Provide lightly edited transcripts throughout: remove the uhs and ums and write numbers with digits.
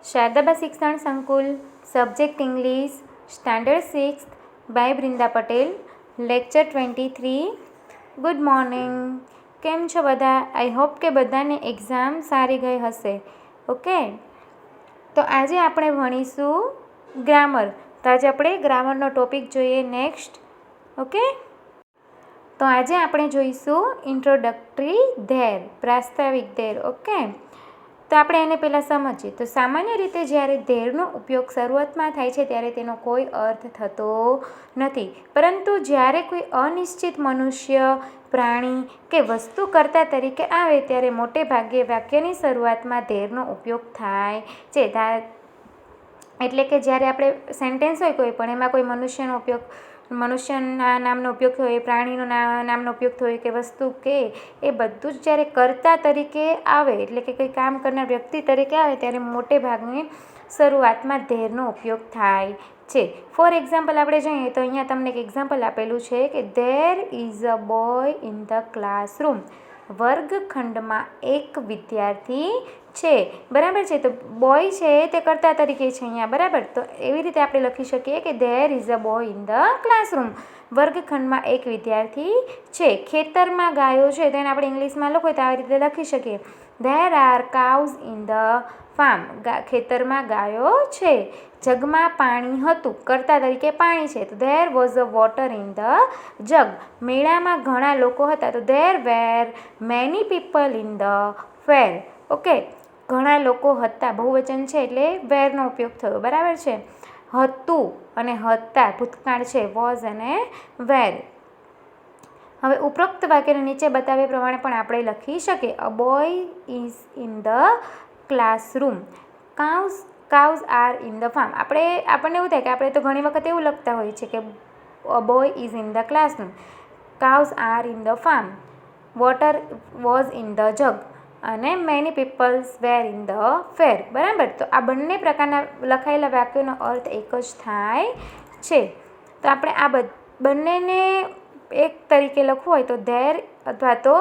શારદાબા Shikshan Sankul, subject English, standard 6 by Brinda Patel, lecture 23. Good morning. કેમ છો બધા? આઈ હોપ કે બધાને એક્ઝામ સારી ગઈ હશે. ઓકે, તો આજે આપણે ભણીશું ગ્રામર. તો આજે આપણે ગ્રામરનો ટોપિક જોઈએ નેક્સ્ટ. ઓકે, તો આજે આપણે જોઈશું ઇન્ટ્રોડક્ટરી ધેર, પ્રાસ્તાવિક ધેર. ઓકે, તો આપણે એને પહેલાં સમજીએ. તો સામાન્ય રીતે જ્યારે ધેરનો ઉપયોગ શરૂઆતમાં થાય છે ત્યારે તેનો કોઈ અર્થ થતો નથી, પરંતુ જ્યારે કોઈ અનિશ્ચિત મનુષ્ય, પ્રાણી કે વસ્તુ કર્તા તરીકે આવે ત્યારે મોટે ભાગે વાક્યની શરૂઆતમાં ધેરનો ઉપયોગ થાય છે. એટલે કે જ્યારે આપણે સેન્ટેન્સ હોય કોઈ પણ, એમાં કોઈ મનુષ્યના નામનો ઉપયોગ થયો, પ્રાણીનો નામનો ઉપયોગ થયો કે વસ્તુ કે એ બધું જ જ્યારે કર્તા તરીકે આવે, એટલે કે કંઈ કામ કરનાર વ્યક્તિ તરીકે આવે ત્યારે મોટે ભાગની શરૂઆતમાં ધેરનો ઉપયોગ થાય છે. ફોર એક્ઝામ્પલ આપણે જોઈએ તો અહીંયા તમને એક એક્ઝામ્પલ આપેલું છે કે there is a boy in the classroom. વર્ગખંડમાં એક વિદ્યાર્થી છે. બરાબર છે, તો બોય છે તે કર્તા તરીકે છે અહીંયા. બરાબર, તો એવી રીતે આપણે લખી શકીએ કે there is a boy in the classroom. વર્ગખંડમાં એક વિદ્યાર્થી છે. ખેતરમાં ગાયો છે, તો એને આપણે ઇંગ્લિશમાં લખો તો આવી રીતે લખી શકીએ there are cows in the farm. ખેતરમાં ગાયો છે. જગમાં પાણી હતું, કર્તા તરીકે પાણી છે, તો there was a water in the જગ. મેળામાં ઘણા લોકો હતા, તો there were many people in the fair. Okay, ઘણા લોકો હતા, બહુવચન છે એટલે વેરનો ઉપયોગ થયો. બરાબર છે, હતું અને હતા ભૂતકાળ છે, વોઝ અને વેર. હવે ઉપરોક્ત વાક્યને નીચે બતાવ્યા પ્રમાણે પણ આપણે લખી શકીએ. અ boy is in the classroom. Cows are in the farm. આપણને એવું થાય કે આપણે તો ઘણી વખત એવું લખતા હોઈએ છીએ કે a boy is in the classroom, cows are in the farm, water was in the jug અને many peoples were in the fair. બરાબર, તો આ બંને પ્રકારના લખાયેલા વાક્યોનો અર્થ એક જ થાય છે. તો આપણે આ બંનેને એક તરીકે લખવું હોય તો ધેર, અથવા તો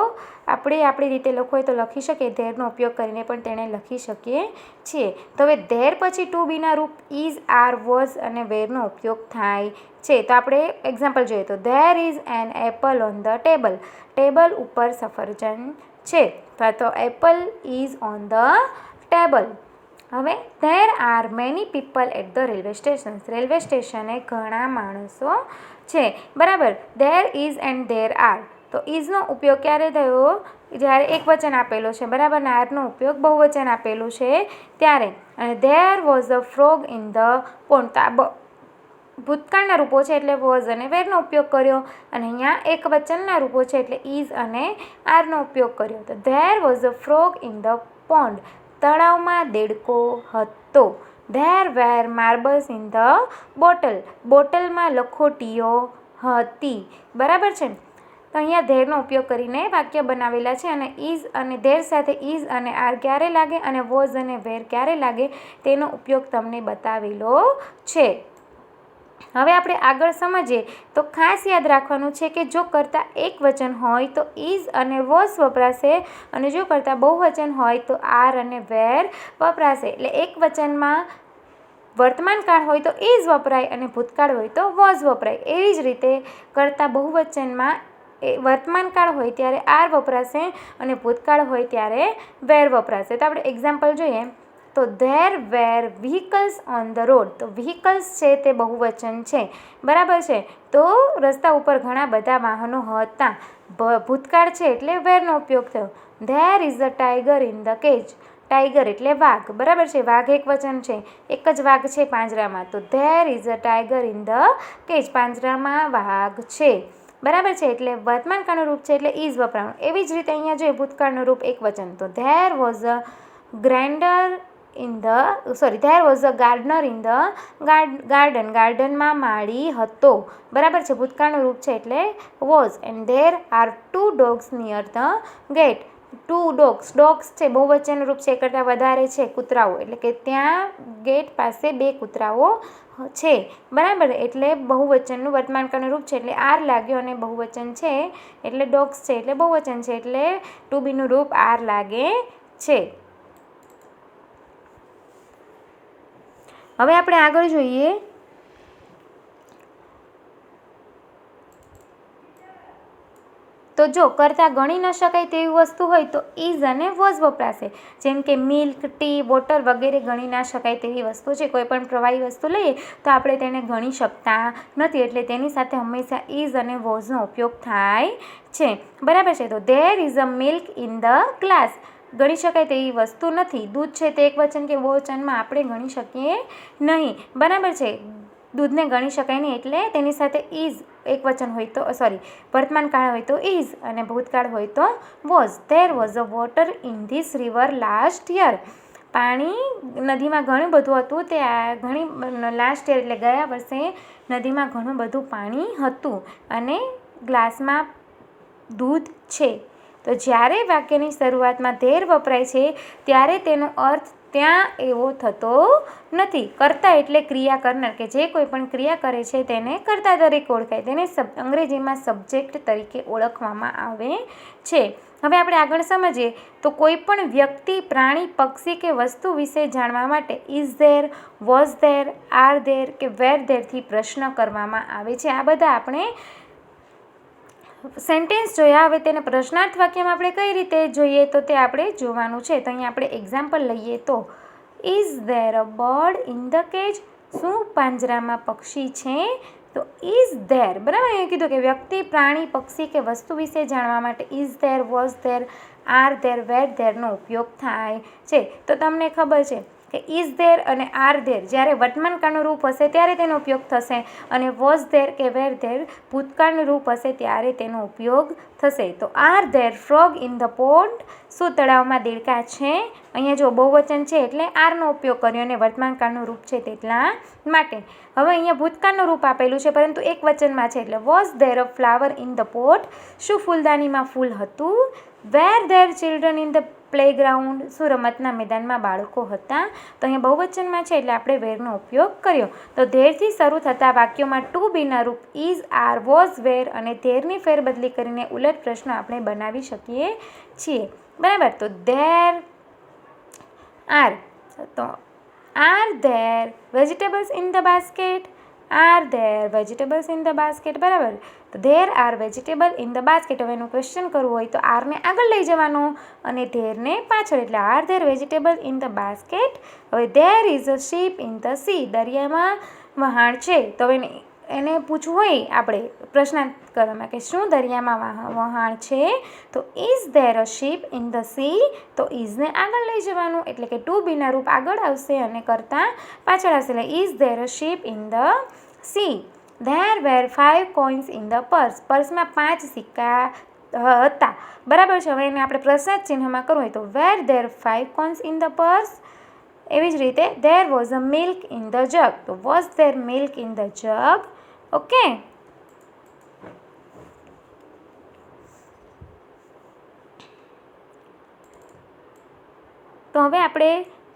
આપણી રીતે લખવું હોય તો લખી શકીએ. ધેરનો ઉપયોગ કરીને પણ તેને લખી શકીએ છીએ. તો હવે ધેર પછી ટુ બીના રૂપ ઇઝ, આર, વોઝ અને વેરનો ઉપયોગ થાય છે. તો આપણે એક્ઝામ્પલ જોઈએ તો there is an apple on the table. Table ઉપર સફરજન છે, તો apple is on the table. હવે there are many people at the railway station. Railway સ્ટેશને ઘણા માણસો છે. બરાબર, there is and there are. તો ઇઝનો ઉપયોગ ક્યારે થયો? જ્યારે એક વચન આપેલો છે. બરાબર, અને આરનો ઉપયોગ બહુવચન આપેલું છે ત્યારે. અને there was a frog in the pond. તો આ ભૂતકાળના રૂપો છે એટલે વોઝ અને વેરનો ઉપયોગ કર્યો, અને અહીંયા એક વચનના રૂપો છે એટલે ઇઝ અને આરનો ઉપયોગ કર્યો. તો there was a frog in the pond. તળાવમાં દેડકો હતો. There were marbles in the bottle. બોટલમાં લખોટીઓ હતી. બરાબર છે, તો અહીંયા ધેરનો ઉપયોગ કરીને વાક્ય બનાવેલા છે, અને ઇઝ અને ધેર સાથે ઇઝ અને આર ક્યારે લાગે અને વોઝ અને વેર ક્યારે લાગે તેનો ઉપયોગ તમને બતાવેલો છે. હવે આપણે આગળ સમજીએ તો ખાસ યાદ રાખવાનું છે કે જો કરતા એક વચન હોય તો ઇઝ અને વોઝ વપરાશે, અને જો કરતા બહુવચન હોય તો આર અને વેર વપરાશે. એટલે એક વચનમાં વર્તમાનકાળ હોય તો ઇઝ વપરાય અને ભૂતકાળ હોય તો વોઝ વપરાય. એવી જ રીતે કરતા બહુવચનમાં વર્તમાનકાળ હોય ત્યારે આર વપરાશે અને ભૂતકાળ હોય ત્યારે વેર વપરાશે. તો આપણે એક્ઝામ્પલ જોઈએ તો there were vehicles on the road. તો વ્હીકલ્સ છે તે બહુવચન છે. બરાબર છે, તો રસ્તા ઉપર ઘણા બધા વાહનો હતા. ભૂતકાળ છે એટલે વેરનો ઉપયોગ થયો. There is a tiger in the cage. Tiger એટલે વાઘ. બરાબર છે, વાઘ એક વચન છે, એક જ વાઘ છે પાંજરામાં. તો there is a tiger in the cage. પાંજરામાં વાઘ છે. બરાબર છે, એટલે વર્તમાનકાળનું રૂપ છે એટલે ઇઝ વપરાવાનું. એવી જ રીતે અહીંયા જોઈએ ભૂતકાળનું રૂપ એક વચન. તો there was a there was a gardener in the garden. ગાર્ડનમાં માળી હતો. બરાબર છે, ભૂતકાળનું રૂપ છે એટલે was. And there are 2 dogs near the gate. 2 dogs. Dogs છે બહુવચનનું રૂપ છે, એ કરતાં વધારે છે કૂતરાઓ, એટલે કે ત્યાં ગેટ પાસે 2 કૂતરાઓ છે. બરાબર, એટલે બહુવચનનું વર્તમાનકાળનું રૂપ છે એટલે આર લાગ્યો, અને બહુવચન છે એટલે ડોગ્સ છે એટલે બહુવચન છે એટલે ટુ બીનું રૂપ આર લાગે છે. હવે આપણે આગળ જોઈએ તો જો કરતાં ગણી ન શકાય તેવી વસ્તુ હોય તો ઇઝ અને વોઝ વપરાશે. જેમ કે મિલ્ક, ટી, વોટર વગેરે ગણી ના શકાય તેવી વસ્તુ છે. કોઈ પણ પ્રવાહી વસ્તુ લઈએ તો આપણે તેને ગણી શકતા નથી, એટલે તેની સાથે હંમેશા ઇઝ અને વોઝનો ઉપયોગ થાય છે. બરાબર છે. તો there is a milk in the glass. ગણી શકાય તેવી વસ્તુ નથી. દૂધ છે તે એકવચન કે બહુવચનમાં આપણે ગણી શકીએ નહીં. બરાબર છે. દૂધને ગણી શકાય નહીં, એટલે તેની સાથે ઇઝ એકવચન હોય તો વર્તમાન કાળ હોય તો ઇઝ અને ભૂતકાળ હોય તો was. There was a water in this river last year. પાણી નદીમાં ઘણું બધું હતું. તે લાસ્ટ યર એટલે ગયા વર્ષે નદીમાં ઘણું બધું પાણી હતું અને ગ્લાસમાં દૂધ છે. તો જ્યારે વાક્યની શરૂઆતમાં ધેર વપરાય છે ત્યારે તેનો અર્થ ત્યાં એવો થતો નથી. કર્તા એટલે ક્રિયા કરનાર, કે જે કોઈ પણ ક્રિયા કરે છે તેને કર્તા તરીકે ઓળખાય. તેને અંગ્રેજીમાં સબ્જેક્ટ તરીકે ઓળખવામાં આવે છે. હવે આપણે આગળ સમજીએ તો કોઈ પણ વ્યક્તિ, પ્રાણી, પક્ષી કે વસ્તુ વિશે જાણવા માટે is there, was there, are there કે વેર ધેરથી પ્રશ્ન કરવામાં આવે છે. આ બધા આપણે સેન્ટેન્સ જોયા. હવે તેને પ્રશ્નાર્થ વાક્યમાં આપણે કઈ રીતે જોઈએ તો તે આપણે જોવાનું છે. તો અહીંયા આપણે એક્ઝામ્પલ લઈએ તો is there a bird in the cage. શું પાંજરામાં પક્ષી છે? તો ઇઝ ધેર. બરાબર. અહીંયા કીધું કે વ્યક્તિ, પ્રાણી, પક્ષી કે વસ્તુ વિશે જાણવા માટે is there, was there, are there, were ધેરનો ઉપયોગ થાય છે. તો તમને ખબર છે કે ઇઝ ધેર અને આર ધેર જ્યારે વર્તમાન કાળનું રૂપ હશે ત્યારે તેનો ઉપયોગ થશે, અને વોઝ ધેર કે વેર ધેર ભૂતકાળનું રૂપ હશે ત્યારે તેનો ઉપયોગ થશે. તો are there frog in the pond. શું તળાવમાં દેડકા છે? અહીંયા જો બહુવચન છે એટલે આરનો ઉપયોગ કર્યો અને વર્તમાન કાળનું રૂપ છે તેટલા માટે. હવે અહીંયા ભૂતકાળનું રૂપ આપેલું છે પરંતુ એક વચનમાં છે એટલે was there a flower in the pot. શું ફૂલદાનીમાં ફૂલ હતું? Were there children in the playground. શું રમતના મેદાનમાં બાળકો હતા? તો અહીંયા બહુવચનમાં છે એટલે આપણે વેરનો ઉપયોગ કર્યો. તો ધેરથી શરૂ થતા વાક્યોમાં ટુ બીના રૂપ ઇઝ, આર, વોઝ, વેર અને ધેરની ફેરબદલી કરીને ઉલટ પ્રશ્ન આપણે બનાવી શકીએ છીએ. બરાબર. તો ધેર આર. તો are there vegetables in the basket? Are there vegetables in the basket. બરાબર. તો there are vegetable in the basket. હવે એનું ક્વેશ્ચન કરવું હોય તો આરને આગળ લઈ જવાનું અને ધેરને પાછળ, એટલે are there vegetable in the basket. હવે there is a ship in the sea. દરિયામાં વહાણ છે. તો હવે એને પૂછવું હોય આપણે પ્રશ્નાર્થ કરવામાં કે શું દરિયામાં વહાણ છે? તો is there a ship in the sea. તો ઇઝને આગળ લઈ જવાનું એટલે કે ટુ બીના રૂપ આગળ આવશે અને કરતાં પાછળ આવશે. એટલે is there a ship in the sea. There were 5 coins in the purse. પર્સમાં 5 સિક્કા હતા. બરાબર છે. હવે એને આપણે પ્રશ્નાર્થ ચિહ્નમાં કરવું હોય તો were there 5 coins in the purse. એવી જ રીતે there was a milk in the jug. તો was there milk in the jug. Okay. તો હવે આપણે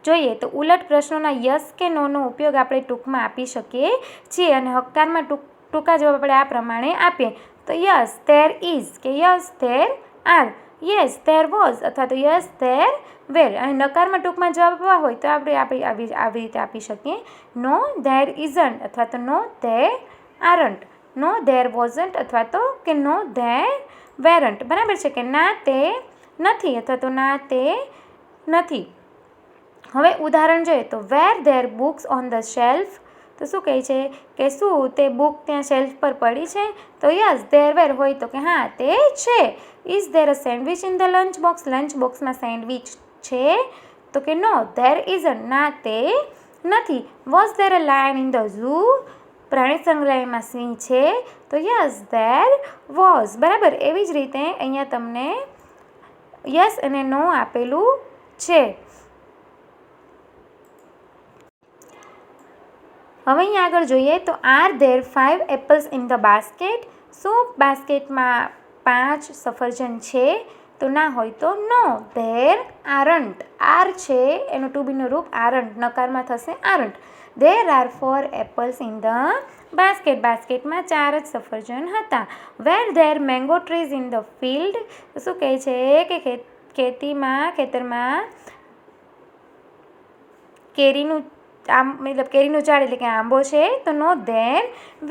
જોઈએ તો ઉલટ પ્રશ્નોના યસ કે નોનો ઉપયોગ આપણે ટૂંકમાં આપી શકીએ છીએ અને હકારમાં ટૂંકા જવાબ આપણે આ પ્રમાણે આપીએ. તો યસ ધેર ઇઝ કે yes there are, yes there was અથવા તો યસ ધેર વેર. અને નકારમાં ટૂંકમાં જવાબ આપવા હોય તો આપણે આવી રીતે આપી શકીએ. નો ધેર ઇઝન્ટ અથવા તો no there aren't, no there wasn't અથવા તો કે નો ધેર વેરન્ટ. બરાબર છે કે ના તે નથી અથવા તો ના તે નથી. હવે ઉદાહરણ જોઈએ તો were there books on the shelf. તો શું કહે છે કે શું તે બુક ત્યાં શેલ્ફ પર પડી છે? તો યસ ધેર વેર હોય તો કે હા તે છે. Is there a sandwich in the lunch box. Lunch બોક્સમાં સેન્ડવિચ છે? તો કે નો ધેર ઇઝન્ટ, ના તે નથી. Was there a lion in the zoo. પ્રાણી સંગ્રહાલયમાં સિંહ છે? તો યસ ધેર વોઝ. બરાબર. એવી જ રીતે અહીંયા તમને યસ અને નો આપેલું છે. હવે અહીંયા આગળ જોઈએ તો are there 5 apples in the basket. શું બાસ્કેટમાં 5 સફરજન છે? તો ના હોય તો નો ધેર આરન્ટ. આર છે એનું ટુ બીનું રૂપ આરન્ટ, નકારમાં થશે aren't. There are 4 apples in the basket. બાસ્કેટમાં 4 જ સફરજન હતા. Were there mango trees in the field. શું કહે છે કે ખેતરમાં કેરીનું મતલબ કેરીનું ઝાડ એટલે કે આંબો છે, તો no there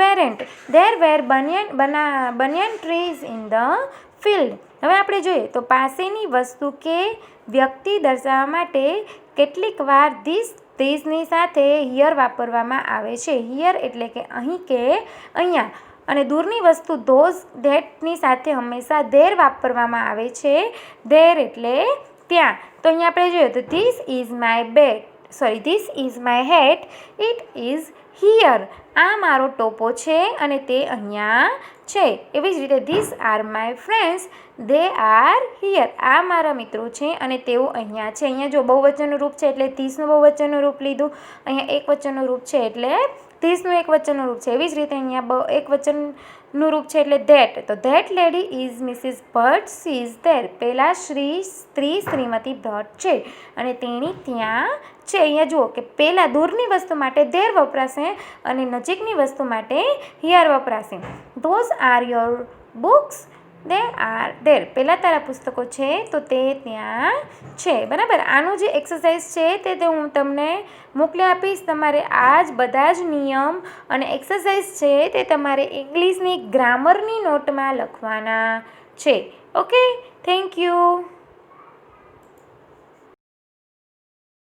weren't. There were banyan trees in the field. હવે આપણે જોઈએ તો પાસેની વસ્તુ કે વ્યક્તિ દર્શાવવા માટે કેટલીક વાર ધીસની સાથે હિયર વાપરવામાં આવે છે. હિયર એટલે કે અહીં કે અહીંયા, અને દૂરની વસ્તુ ધોઝ ધેટની સાથે હંમેશા ધેર વાપરવામાં આવે છે. ધેર એટલે ત્યાં. તો અહીંયા આપણે જોઈએ તો this is my hat, it is here. આ મારો ટોપો છે અને તે અહીંયા છે. એવી જ રીતે this are my friends, they are here. આ મારા મિત્રો છે અને તેઓ અહીંયા છે. અહીંયા જો બહુવચનનું રૂપ છે એટલે ધીસનું બહુવચનનું રૂપ લીધું. અહીંયા એકવચનનું રૂપ છે એટલે ધીસનું એકવચનનું રૂપ છે. એવી જ રીતે અહીંયા એકવચનનું રૂપ છે એટલે ધેટ. તો that lady is Mrs Bhatt, she is there. પહેલાં સ્ત્રી શ્રીમતી ભટ્ટ છે અને તેણી ત્યાં છે. અહીંયા જુઓ કે પહેલાં દૂરની વસ્તુ માટે ધેર વપરાશે અને નજીકની વસ્તુ માટે હિયર વપરાશે. Those are your books, they are there. પહેલાં તારા પુસ્તકો છે તો તે ત્યાં છે. બરાબર. આનું જે એક્સરસાઇઝ છે તે હું તમને મોકલી આપીશ. તમારે આ જ બધા જ નિયમ અને એક્સરસાઇઝ છે તે તમારે ઇંગ્લિશની ગ્રામરની નોટમાં લખવાના છે. Okay, thank you.